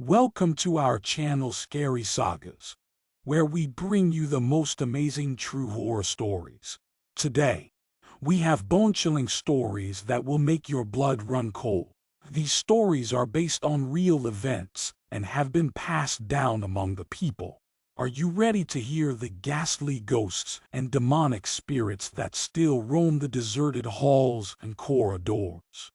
Welcome to our channel Scary Sagas, where we bring you the most amazing true horror stories. Today, we have bone-chilling stories that will make your blood run cold. These stories are based on real events and have been passed down among the people. Are you ready to hear the ghastly ghosts and demonic spirits that still roam the deserted halls and corridors?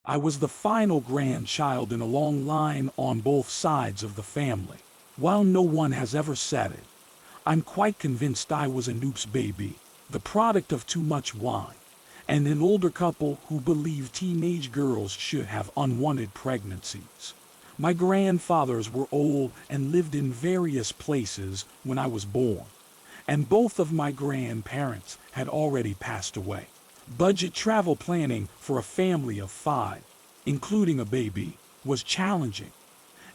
I was the final grandchild in a long line on both sides of the family. While no one has ever said it, I'm quite convinced I was a noob's baby, the product of too much wine, and an older couple who believed teenage girls should have unwanted pregnancies. My grandfathers were old and lived in various places when I was born, and both of my grandparents had already passed away. Budget travel planning for a family of 5, including a baby, was challenging,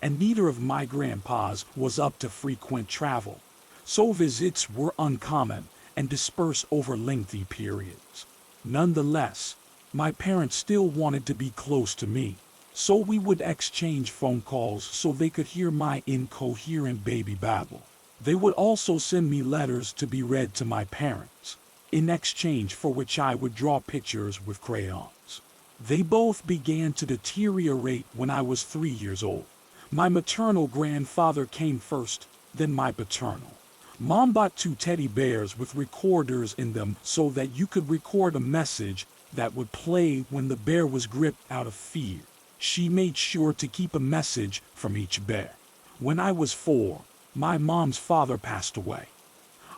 and neither of my grandpas was up to frequent travel, so visits were uncommon and dispersed over lengthy periods. Nonetheless, my parents still wanted to be close to me, so we would exchange phone calls so they could hear my incoherent baby babble. They would also send me letters to be read to my parents, in exchange for which I would draw pictures with crayons. They both began to deteriorate when I was 3 years old. My maternal grandfather came first, then my paternal. Mom bought 2 teddy bears with recorders in them so that you could record a message that would play when the bear was gripped out of fear. She made sure to keep a message from each bear. When I was 4, my mom's father passed away.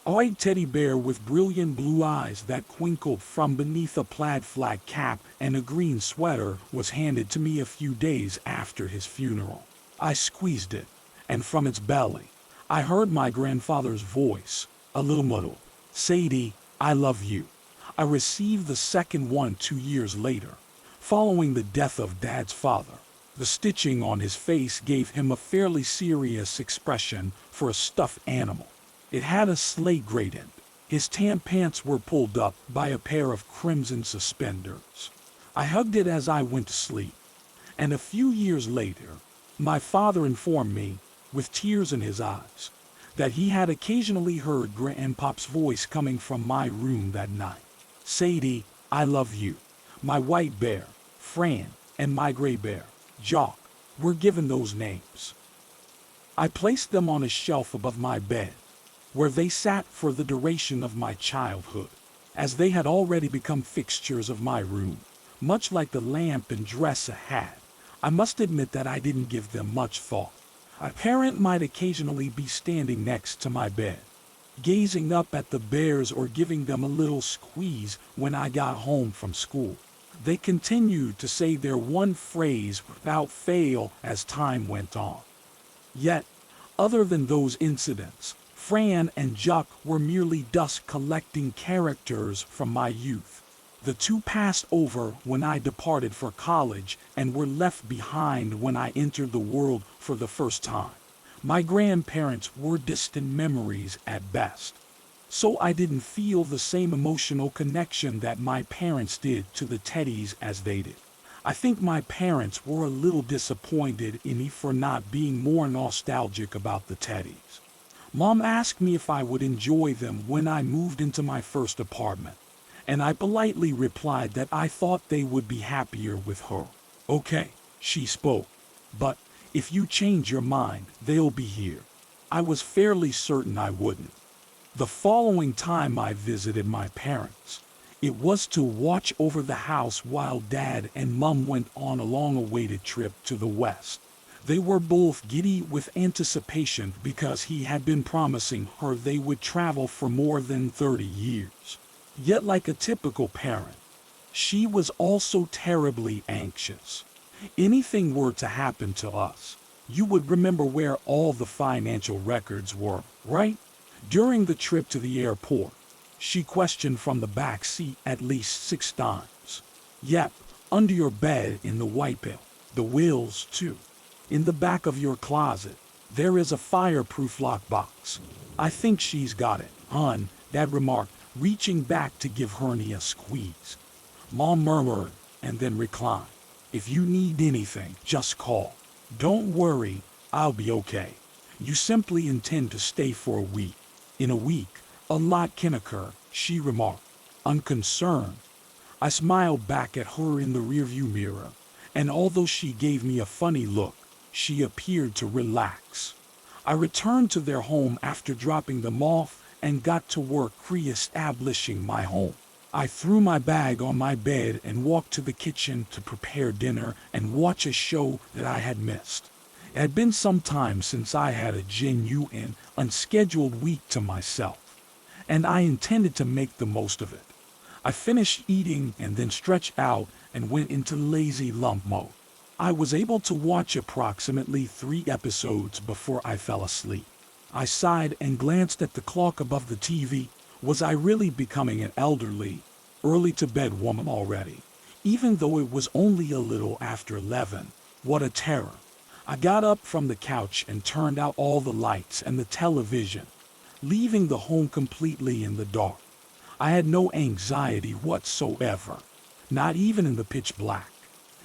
A white teddy bear with brilliant blue eyes that twinkled from beneath a plaid flag cap and a green sweater was handed to me a few days after his funeral. I squeezed it, and from its belly, I heard my grandfather's voice, a little muddled. "Sadie, I love you." I received the second one 2 years later, following the death of Dad's father. The stitching on his face gave him a fairly serious expression for a stuffed animal. It had a slate gradient. His tan pants were pulled up by a pair of crimson suspenders. I hugged it as I went to sleep, and a few years later, my father informed me, with tears in his eyes, that he had occasionally heard Grandpop's voice coming from my room that night. "Sadie, I love you." My white bear, Fran, and my gray bear, Jock, were given those names. I placed them on a shelf above my bed, where they sat for the duration of my childhood, as they had already become fixtures of my room, much like the lamp and dresser had. I must admit that I didn't give them much thought. A parent might occasionally be standing next to my bed, gazing up at the bears or giving them a little squeeze when I got home from school. They continued to say their one phrase without fail as time went on. Yet, other than those incidents, Fran and Juck were merely dust-collecting characters from my youth. The two passed over when I departed for college and were left behind when I entered the world for the first time. My grandparents were distant memories at best, so I didn't feel the same emotional connection that my parents did to the teddies as they did. I think my parents were a little disappointed in me for not being more nostalgic about the teddies. Mom asked me if I would enjoy them when I moved into my first apartment, and I politely replied that I thought they would be happier with her. "Okay," she spoke, "but if you change your mind, they'll be here." I was fairly certain I wouldn't. The following time I visited my parents, it was to watch over the house while Dad and Mom went on a long-awaited trip to the West. They were both giddy with anticipation because he had been promising her they would travel for more than 30 years. Yet, like a typical parent, she was also terribly anxious. Anything were to happen to us, you would remember where all the financial records were, right? During the trip to the airport, she questioned from the back seat at least 6 times. "Yep, under your bed in the white pail. The wheels, too. In the back of your closet, there is a fireproof lockbox. I think she's got it, hon," Dad remarked, reaching back to give Hernie a squeeze. Mom murmured and then reclined. If you need anything, just call. Don't worry, I'll be okay. You simply intend to stay for a week. In a week, a lot can occur, she remarked, unconcerned. I smiled back at her in the rearview mirror, and although she gave me a funny look, she appeared to relax. I returned to their home after dropping them off and got to work re-establishing my home. I threw my bag on my bed and walked to the kitchen to prepare dinner and watch a show that I had missed. It had been some time since I had a genuine, unscheduled week to myself, and I intended to make the most of it. I finished eating and then stretched out and went into lazy lump mode. I was able to watch approximately 3 episodes before I fell asleep. I sighed and glanced at the clock above the TV. Was I really becoming an elderly, early-to-bed woman already? Even though it was only a little after 11, what a terror. I got up from the couch and turned out all the lights and the television, leaving the home completely in the dark. I had no anxiety whatsoever, not even in the pitch black.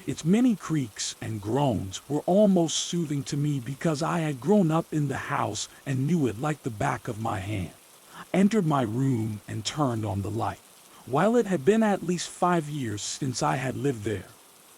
Its many creaks and groans were almost soothing to me because I had grown up in the house and knew it like the back of my hand. I entered my room and turned on the light. While it had been at least 5 years since I had lived there,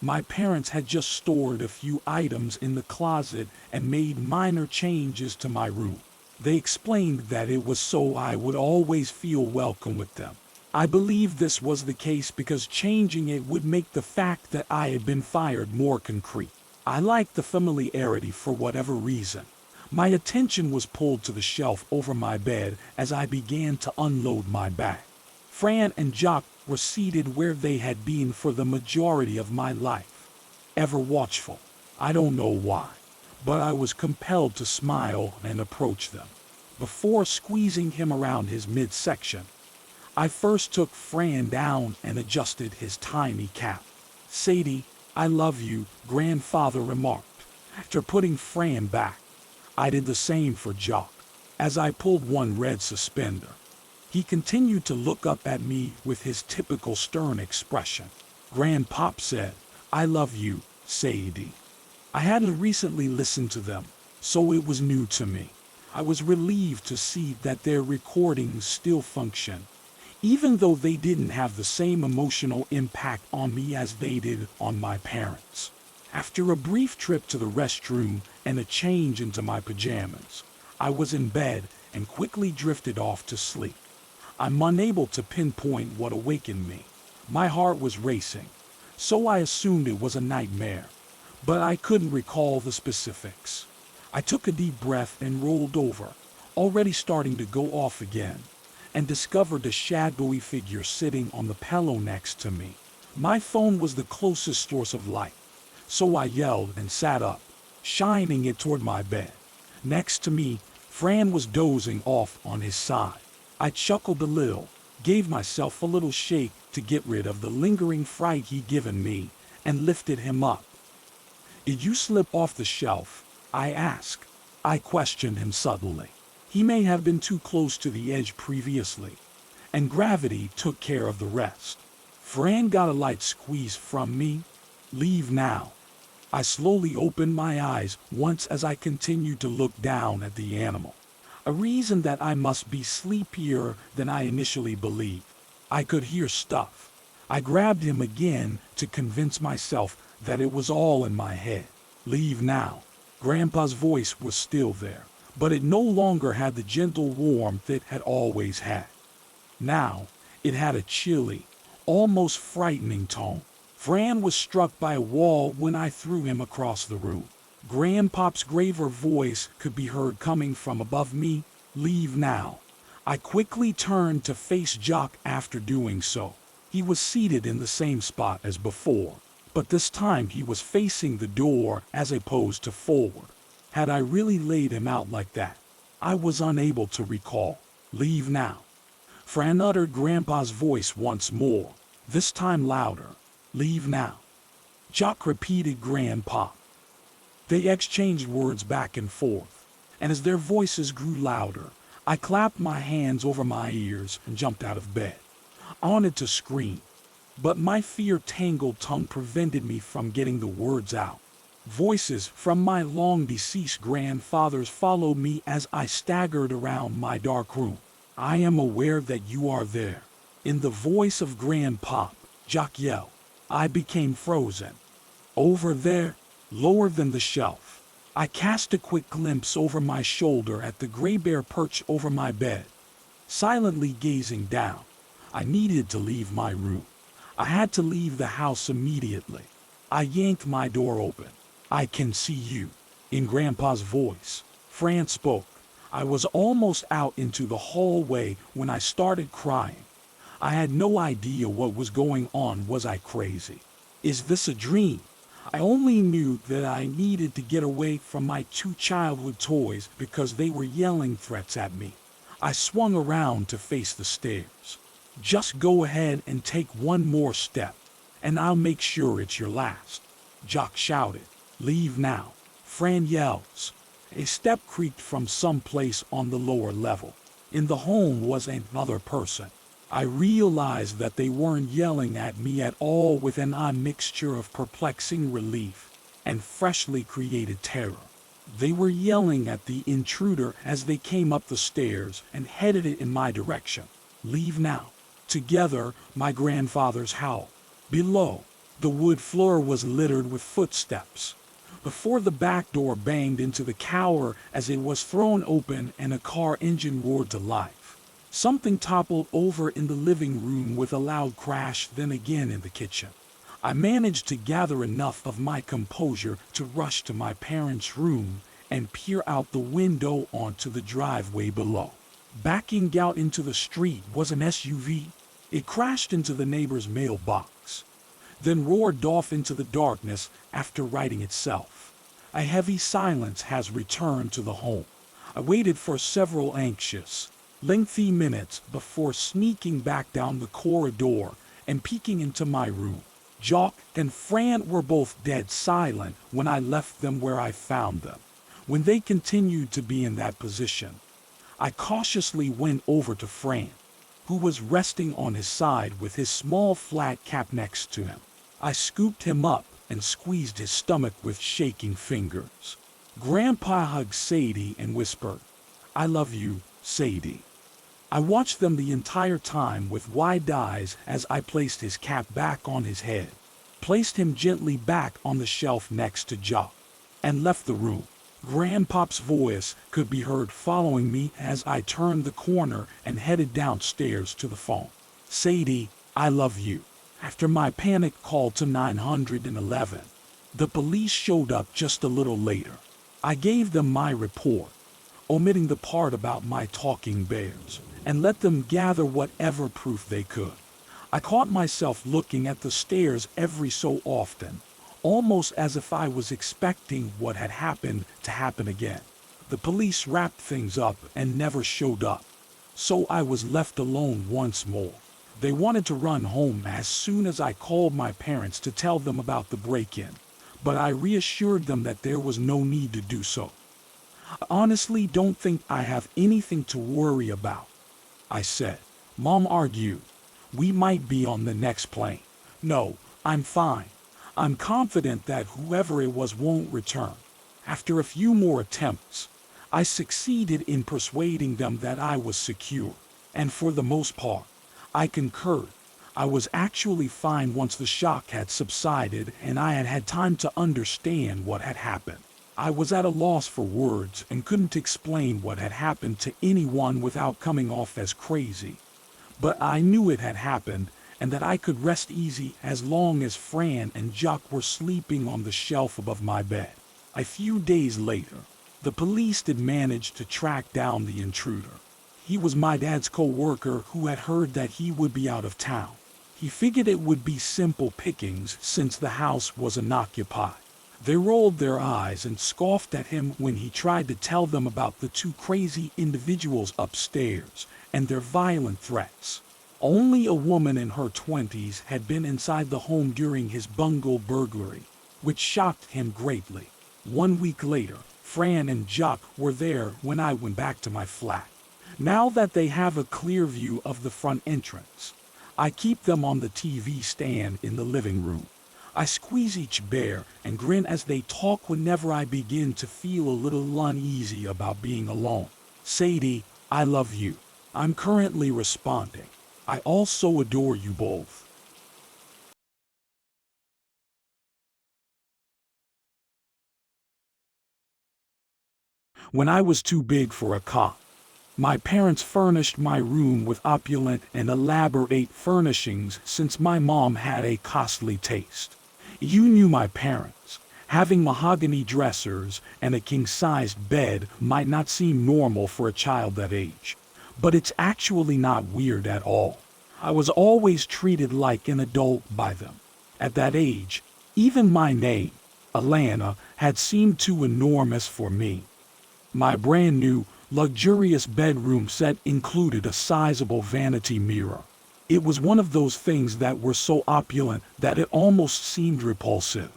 my parents had just stored a few items in the closet and made minor changes to my room. They explained that it was so I would always feel welcome with them. I believed this was the case because changing it would make the fact that I had been fired more concrete. I liked the familiarity for whatever reason. My attention was pulled to the shelf over my bed as I began to unload my bag. Fran and Jock were seated where they had been for the majority of my life. Ever watchful. I don't know why, but I was compelled to smile and approach them. Before squeezing him around his midsection, I first took Fran down and adjusted his tiny cap. Sadie, I love you, grandfather remarked. After putting Fran back, I did the same for Jock, as I pulled one red suspender. He continued to look up at me with his typical stern expression. Grandpop said, I love you, Sadie. I hadn't recently listened to them, so it was new to me. I was relieved to see that their recordings still functioned, even though they didn't have the same emotional impact on me as they did on my parents. After a brief trip to the restroom and a change into my pajamas, I was in bed and quickly drifted off to sleep. I'm unable to pinpoint what awakened me. My heart was racing, so I assumed it was a nightmare, but I couldn't recall the specifics. I took a deep breath and rolled over, already starting to go off again, and discovered a shadowy figure sitting on the pillow next to me. My phone was the closest source of light, so I yelled and sat up, shining it toward my bed. Next to me, Fran was dozing off on his side. I chuckled a little, gave myself a little shake to get rid of the lingering fright he'd given me, and lifted him up. Did you slip off the shelf? I asked. I questioned him subtly. He may have been too close to the edge previously, and gravity took care of the rest. Fran got a light squeeze from me. Leave now. I slowly opened my eyes once as I continued to look down at the animal. A reason that I must be sleepier than I initially believed. I could hear stuff. I grabbed him again to convince myself that it was all in my head. Leave now. Grandpa's voice was still there, but it no longer had the gentle warmth it had always had. Now, it had a chilly, almost frightening tone. Fran was struck by a wall when I threw him across the room. Grandpop's graver voice could be heard coming from above me. Leave now. I quickly turned to face Jock after doing so. He was seated in the same spot as before, but this time he was facing the door as opposed to forward. Had I really laid him out like that? I was unable to recall. Leave now. Fran uttered Grandpa's voice once more, this time louder. Leave now. Jock repeated Grandpa. They exchanged words back and forth, and as their voices grew louder, I clapped my hands over my ears and jumped out of bed. I wanted to scream, but my fear-tangled tongue prevented me from getting the words out. Voices from my long-deceased grandfathers followed me as I staggered around my dark room. "I am aware that you are there." In the voice of Grandpop, Jock yelled. I became frozen. "Over there, lower than the shelf." I cast a quick glimpse over my shoulder at the gray bear perched over my bed, silently gazing down. I needed to leave my room. I had to leave the house immediately. I yanked my door open. "I can see you." In Grandpa's voice, Fran spoke. I was almost out into the hallway when I started crying. I had no idea what was going on. Was I crazy? Is this a dream? I only knew that I needed to get away from my two childhood toys because they were yelling threats at me. I swung around to face the stairs. "Just go ahead and take one more step, and I'll make sure it's your last," Jock shouted. "Leave now," Fran yells. A step creaked from someplace on the lower level. In the home was another person. I realized that they weren't yelling at me at all, with an odd mixture of perplexing relief and freshly created terror. They were yelling at the intruder as they came up the stairs and headed it in my direction. "Leave now." Together, my grandfathers howled. Below, the wood floor was littered with footsteps. Before the back door banged into the cower as it was thrown open and a car engine roared to life. Something toppled over in the living room with a loud crash, then again in the kitchen. I managed to gather enough of my composure to rush to my parents' room and peer out the window onto the driveway below. Backing out into the street was an SUV. It crashed into the neighbor's mailbox, then roared off into the darkness after righting itself. A heavy silence has returned to the home. I waited for several anxious, lengthy minutes before sneaking back down the corridor and peeking into my room. Jock and Fran were both dead silent when I left them where I found them. When they continued to be in that position, I cautiously went over to Fran, who was resting on his side with his small flat cap next to him. I scooped him up and squeezed his stomach with shaking fingers. Grandpa hugged Sadie and whispered, "I love you, Sadie." I watched them the entire time with wide eyes as I placed his cap back on his head, placed him gently back on the shelf next to Jock, and left the room. Grandpop's voice could be heard following me as I turned the corner and headed downstairs to the phone. "Sadie, I love you." After my panic call to 911, the police showed up just a little later. I gave them my report, omitting the part about my talking bears, and let them gather whatever proof they could. I caught myself looking at the stairs every so often, almost as if I was expecting what had happened to happen again. The police wrapped things up and never showed up, so I was left alone once more. They wanted to run home as soon as I called my parents to tell them about the break-in, but I reassured them that there was no need to do so. "I honestly don't think I have anything to worry about," I said. Mom argued, "We might be on the next plane." "No, I'm fine. I'm confident that whoever it was won't return." After a few more attempts, I succeeded in persuading them that I was secure, and for the most part, I concurred. I was actually fine once the shock had subsided and I had had time to understand what had happened. I was at a loss for words and couldn't explain what had happened to anyone without coming off as crazy. But I knew it had happened and that I could rest easy as long as Fran and Jock were sleeping on the shelf above my bed. A few days later, the police did manage to track down the intruder. He was my dad's co-worker who had heard that he would be out of town. He figured it would be simple pickings since the house was unoccupied. They rolled their eyes and scoffed at him when he tried to tell them about the two crazy individuals upstairs and their violent threats. Only a woman in her 20s had been inside the home during his bungle burglary, which shocked him greatly. 1 week later, Fran and Jock were there when I went back to my flat. Now that they have a clear view of the front entrance, I keep them on the TV stand in the living room. I squeeze each bear and grin as they talk whenever I begin to feel a little uneasy about being alone. Sadie, I love you. I'm currently responding. I also adore you both. When I was too big for a cot, my parents furnished my room with opulent and elaborate furnishings since my mom had a costly taste. You knew my parents. Having mahogany dressers and a king-sized bed might not seem normal for a child that age, but it's actually not weird at all. I was always treated like an adult by them. At that age, even my name, Alana, had seemed too enormous for me. My brand new, luxurious bedroom set included a sizable vanity mirror. It was one of those things that were so opulent that it almost seemed repulsive.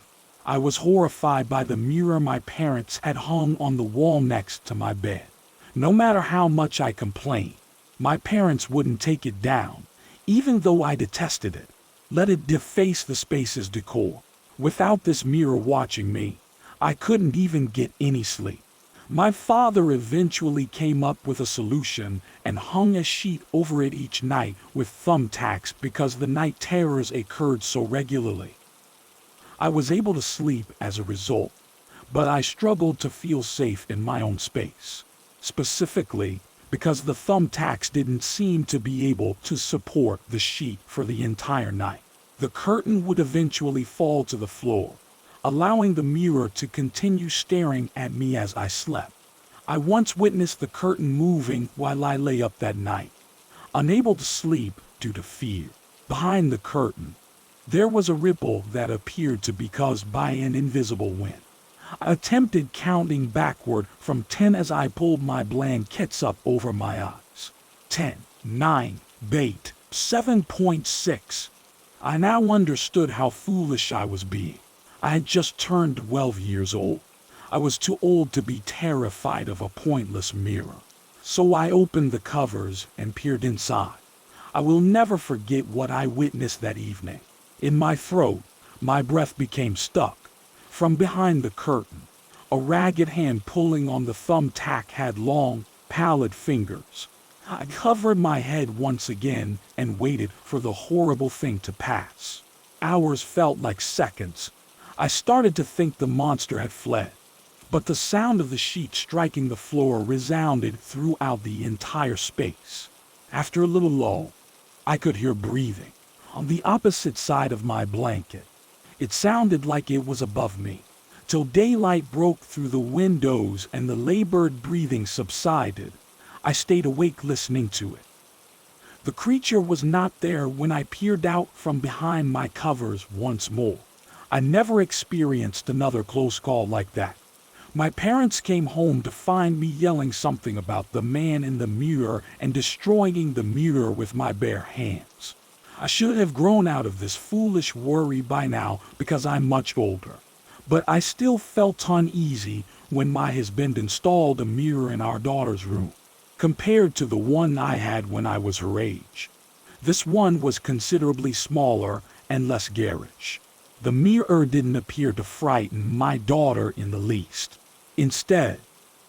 I was horrified by the mirror my parents had hung on the wall next to my bed. No matter how much I complained, my parents wouldn't take it down, even though I detested it. Let it deface the space's decor. Without this mirror watching me, I couldn't even get any sleep. My father eventually came up with a solution and hung a sheet over it each night with thumbtacks because the night terrors occurred so regularly. I was able to sleep as a result, but I struggled to feel safe in my own space. Specifically, because the thumbtacks didn't seem to be able to support the sheet for the entire night. The curtain would eventually fall to the floor, allowing the mirror to continue staring at me as I slept. I once witnessed the curtain moving while I lay up that night, unable to sleep due to fear. Behind the curtain, there was a ripple that appeared to be caused by an invisible wind. I attempted counting backward from 10 as I pulled my blankets up over my eyes. 10, 9, 8, 7.6. I now understood how foolish I was being. I had just turned 12 years old. I was too old to be terrified of a pointless mirror. So I opened the covers and peered inside. I will never forget what I witnessed that evening. In my throat, my breath became stuck. From behind the curtain, a ragged hand pulling on the thumbtack had long, pallid fingers. I covered my head once again and waited for the horrible thing to pass. Hours felt like seconds. I started to think the monster had fled, but the sound of the sheet striking the floor resounded throughout the entire space. After a little lull, I could hear breathing on the opposite side of my blanket. It sounded like it was above me, till daylight broke through the windows and the labored breathing subsided. I stayed awake listening to it. The creature was not there when I peered out from behind my covers once more. I never experienced another close call like that. My parents came home to find me yelling something about the man in the mirror and destroying the mirror with my bare hands. I should have grown out of this foolish worry by now because I'm much older. But I still felt uneasy when my husband installed a mirror in our daughter's room, compared to the one I had when I was her age. This one was considerably smaller and less garish. The mirror didn't appear to frighten my daughter in the least. Instead,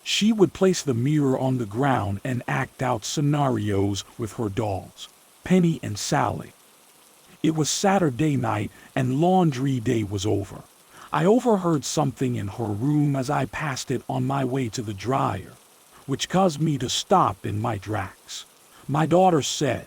she would place the mirror on the ground and act out scenarios with her dolls, Penny and Sally. It was Saturday night and laundry day was over. I overheard something in her room as I passed it on my way to the dryer, which caused me to stop in my tracks. My daughter said,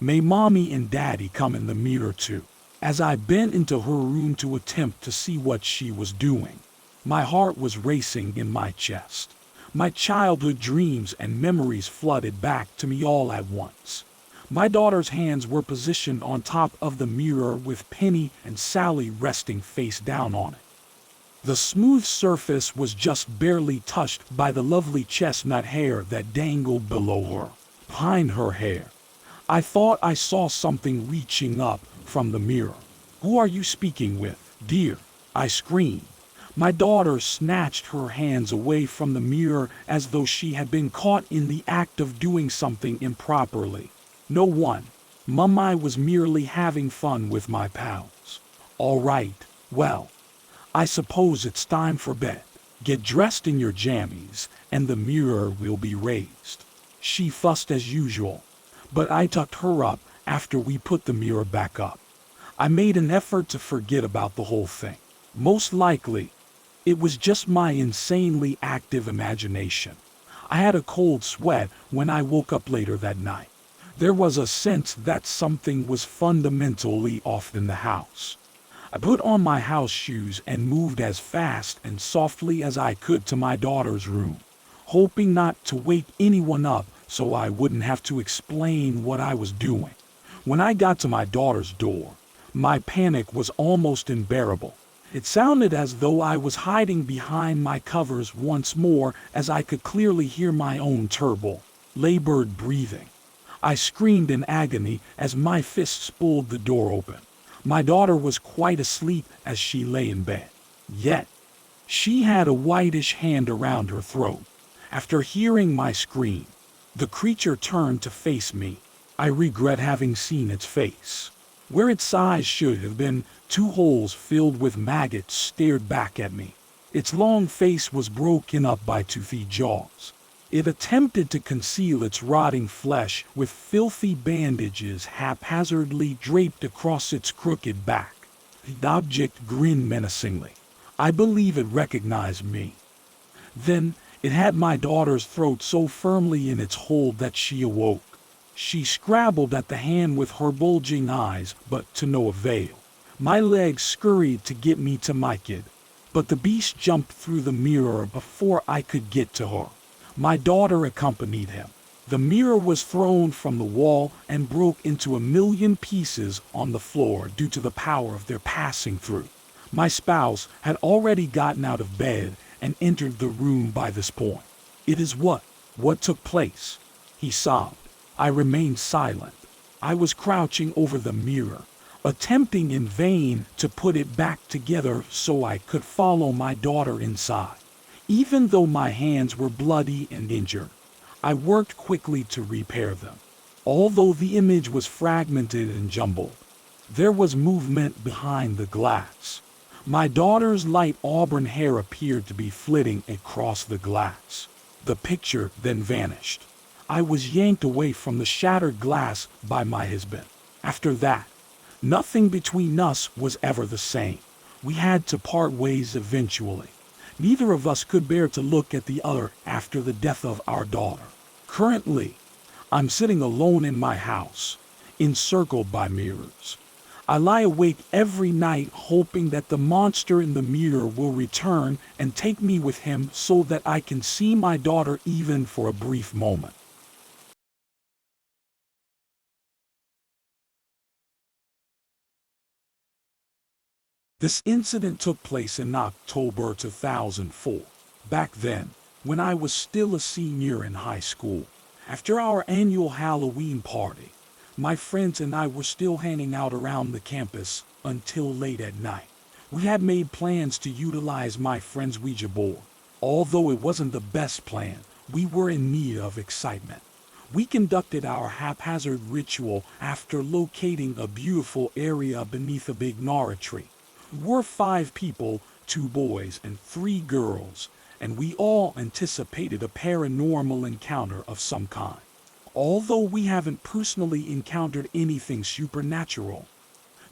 "May mommy and daddy come in the mirror too?" As I bent into her room to attempt to see what she was doing, my heart was racing in my chest. My childhood dreams and memories flooded back to me all at once. My daughter's hands were positioned on top of the mirror with Penny and Sally resting face down on it. The smooth surface was just barely touched by the lovely chestnut hair that dangled below her. Behind her hair, I thought I saw something reaching up from the mirror. "Who are you speaking with, dear?" I screamed. My daughter snatched her hands away from the mirror as though she had been caught in the act of doing something improperly. "No one. Mum, I was merely having fun with my pals. All right, well, I suppose it's time for bed. Get dressed in your jammies, and the mirror will be raised. She fussed as usual, but I tucked her up after we put the mirror back up. I made an effort to forget about the whole thing. Most likely, it was just my insanely active imagination. I had a cold sweat when I woke up later that night. There was a sense that something was fundamentally off in the house. I put on my house shoes and moved as fast and softly as I could to my daughter's room, hoping not to wake anyone up so I wouldn't have to explain what I was doing. When I got to my daughter's door, my panic was almost unbearable. It sounded as though I was hiding behind my covers once more, as I could clearly hear my own terrible, labored breathing. I screamed in agony as my fists pulled the door open. My daughter was quite asleep as she lay in bed. Yet, she had a whitish hand around her throat. After hearing my scream, the creature turned to face me. I regret having seen its face. Where its eyes should have been, two holes filled with maggots stared back at me. Its long face was broken up by toothy jaws. It attempted to conceal its rotting flesh with filthy bandages haphazardly draped across its crooked back. The object grinned menacingly. I believe it recognized me. Then, it had my daughter's throat so firmly in its hold that she awoke. She scrabbled at the hand with her bulging eyes, but to no avail. My legs scurried to get me to my kid, but the beast jumped through the mirror before I could get to her. My daughter accompanied him. The mirror was thrown from the wall and broke into a million pieces on the floor due to the power of their passing through. My spouse had already gotten out of bed and entered the room by this point. "It is what took place?" he sobbed. I remained silent. I was crouching over the mirror, attempting in vain to put it back together so I could follow my daughter inside. Even though my hands were bloody and injured, I worked quickly to repair them. Although the image was fragmented and jumbled, there was movement behind the glass. My daughter's light auburn hair appeared to be flitting across the glass. The picture then vanished. I was yanked away from the shattered glass by my husband. After that, nothing between us was ever the same. We had to part ways eventually. Neither of us could bear to look at the other after the death of our daughter. Currently, I'm sitting alone in my house, encircled by mirrors. I lie awake every night hoping that the monster in the mirror will return and take me with him so that I can see my daughter even for a brief moment. This incident took place in October 2004. Back then, when I was still a senior in high school, after our annual Halloween party, my friends and I were still hanging out around the campus until late at night. We had made plans to utilize my friend's Ouija board. Although it wasn't the best plan, we were in need of excitement. We conducted our haphazard ritual after locating a beautiful area beneath a big gnarly tree. We were 5 people, 2 boys and 3 girls, and we all anticipated a paranormal encounter of some kind. Although we haven't personally encountered anything supernatural,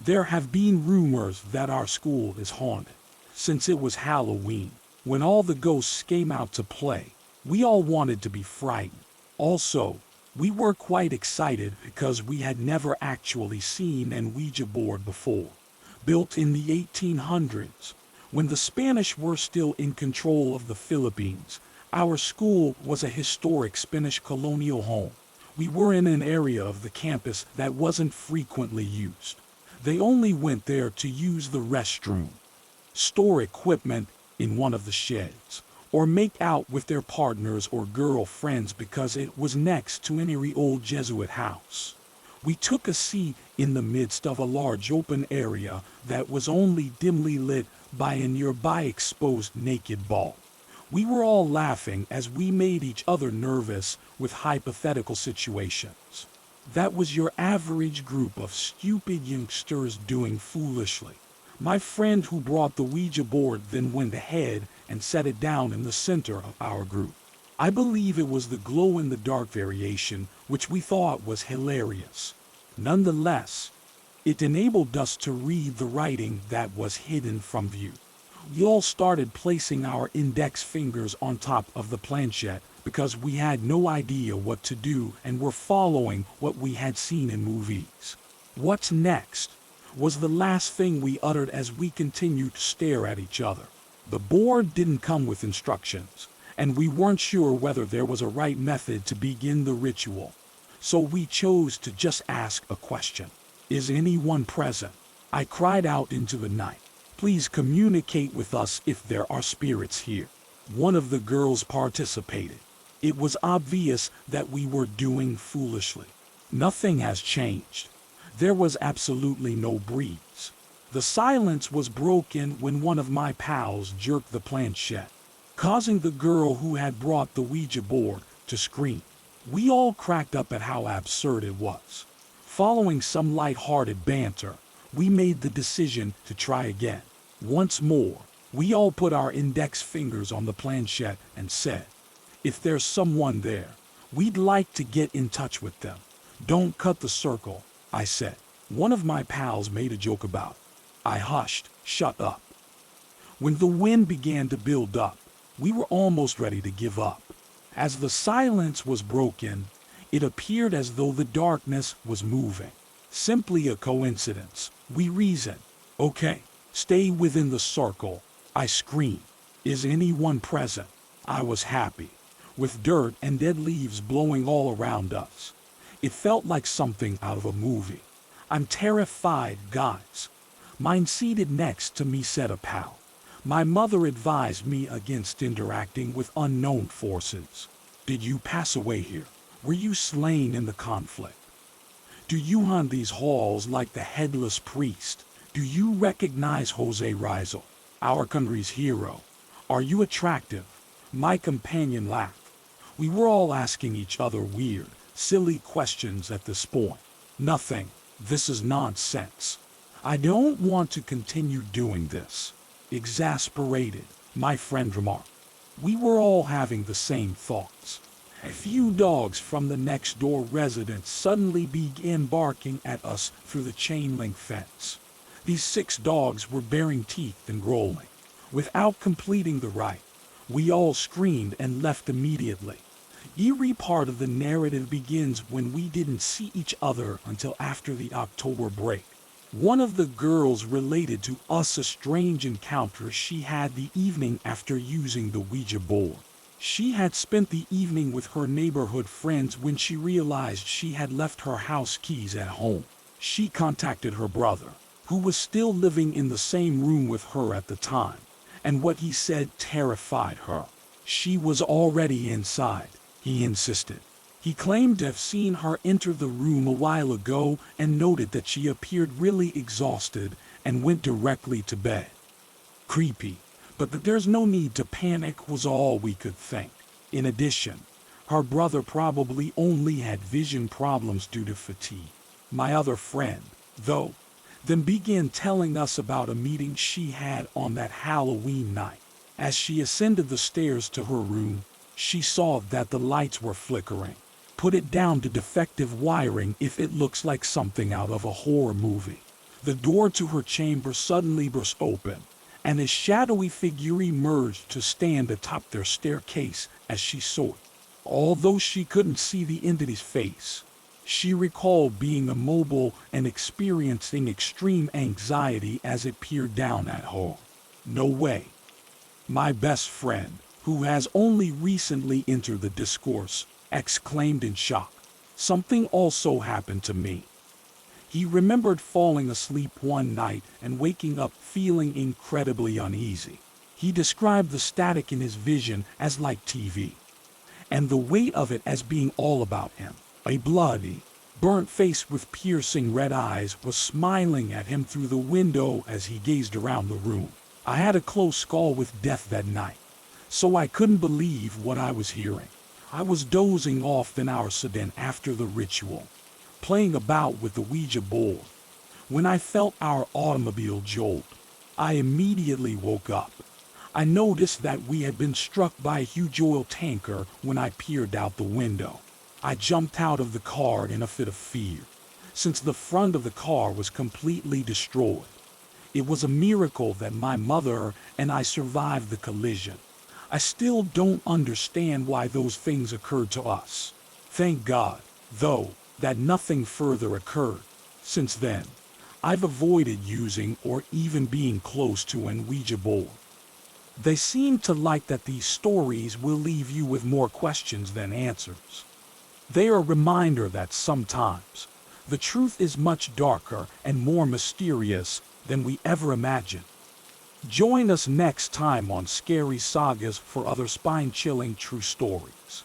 there have been rumors that our school is haunted. Since it was Halloween, when all the ghosts came out to play, we all wanted to be frightened. Also, we were quite excited because we had never actually seen an Ouija board before. Built in the 1800s, when the Spanish were still in control of the Philippines, our school was a historic Spanish colonial home. We were in an area of the campus that wasn't frequently used. They only went there to use the restroom, store equipment in one of the sheds, or make out with their partners or girlfriends because it was next to an eerie old Jesuit house. We took a seat in the midst of a large open area that was only dimly lit by a nearby exposed naked ball. We were all laughing as we made each other nervous with hypothetical situations. That was your average group of stupid youngsters doing foolishly. My friend who brought the Ouija board then went ahead and set it down in the center of our group. I believe it was the glow-in-the-dark variation, which we thought was hilarious. Nonetheless, it enabled us to read the writing that was hidden from view. We all started placing our index fingers on top of the planchette because we had no idea what to do and were following what we had seen in movies. What's next was the last thing we uttered as we continued to stare at each other. The board didn't come with instructions, and we weren't sure whether there was a right method to begin the ritual. So we chose to just ask a question. Is anyone present? I cried out into the night. Please communicate with us if there are spirits here. One of the girls participated. It was obvious that we were doing foolishly. Nothing has changed. There was absolutely no breeze. The silence was broken when one of my pals jerked the planchette, causing the girl who had brought the Ouija board to scream. We all cracked up at how absurd it was. Following some light-hearted banter, we made the decision to try again. Once more, we all put our index fingers on the planchette and said, "If there's someone there, we'd like to get in touch with them." "Don't cut the circle," I said. One of my pals made a joke about it. I hushed, "Shut up." When the wind began to build up, we were almost ready to give up. As the silence was broken, it appeared as though the darkness was moving. Simply a coincidence, we reasoned. "Okay, stay within the circle," I screamed. "Is anyone present?" I was happy. With dirt and dead leaves blowing all around us, it felt like something out of a movie. "I'm terrified, guys." Mine seated next to me said a pal. My mother advised me against interacting with unknown forces. "Did you pass away here? Were you slain in the conflict? Do you haunt these halls like the headless priest? Do you recognize Jose Rizal, our country's hero? Are you attractive?" My companion laughed. We were all asking each other weird, silly questions at this point. "Nothing. This is nonsense. I don't want to continue doing this." Exasperated, my friend remarked. We were all having the same thoughts. A few dogs from the next door residence suddenly began barking at us through the chain link fence. These 6 dogs were baring teeth and growling. Without completing the rite, we all screamed and left immediately. Eerie part of the narrative begins when we didn't see each other until after the October break. One of the girls related to us a strange encounter she had the evening after using the Ouija board. She had spent the evening with her neighborhood friends when she realized she had left her house keys at home. She contacted her brother, who was still living in the same room with her at the time, and what he said terrified her. She was already inside, he insisted. He claimed to have seen her enter the room a while ago and noted that she appeared really exhausted and went directly to bed. Creepy, but that there's no need to panic was all we could think. In addition, her brother probably only had vision problems due to fatigue. My other friend, though, then began telling us about a meeting she had on that Halloween night. As she ascended the stairs to her room, she saw that the lights were flickering. Put it down to defective wiring if it looks like something out of a horror movie. The door to her chamber suddenly burst open, and a shadowy figure emerged to stand atop their staircase as she saw it. Although she couldn't see the entity's face, she recalled being immobile and experiencing extreme anxiety as it peered down at her. "No way." My best friend, who has only recently entered the discourse, exclaimed in shock. Something also happened to me. He remembered falling asleep one night and waking up feeling incredibly uneasy. He described the static in his vision as like TV, and the weight of it as being all about him. A bloody, burnt face with piercing red eyes was smiling at him through the window as he gazed around the room. I had a close call with death that night, so I couldn't believe what I was hearing. I was dozing off in our sedan after the ritual, playing about with the Ouija board. When I felt our automobile jolt, I immediately woke up. I noticed that we had been struck by a huge oil tanker when I peered out the window. I jumped out of the car in a fit of fear, since the front of the car was completely destroyed. It was a miracle that my mother and I survived the collision. I still don't understand why those things occurred to us. Thank God, though, that nothing further occurred. Since then, I've avoided using or even being close to an Ouija board. They seem to like that these stories will leave you with more questions than answers. They are a reminder that sometimes the truth is much darker and more mysterious than we ever imagined. Join us next time on Scary Sagas for other spine-chilling true stories.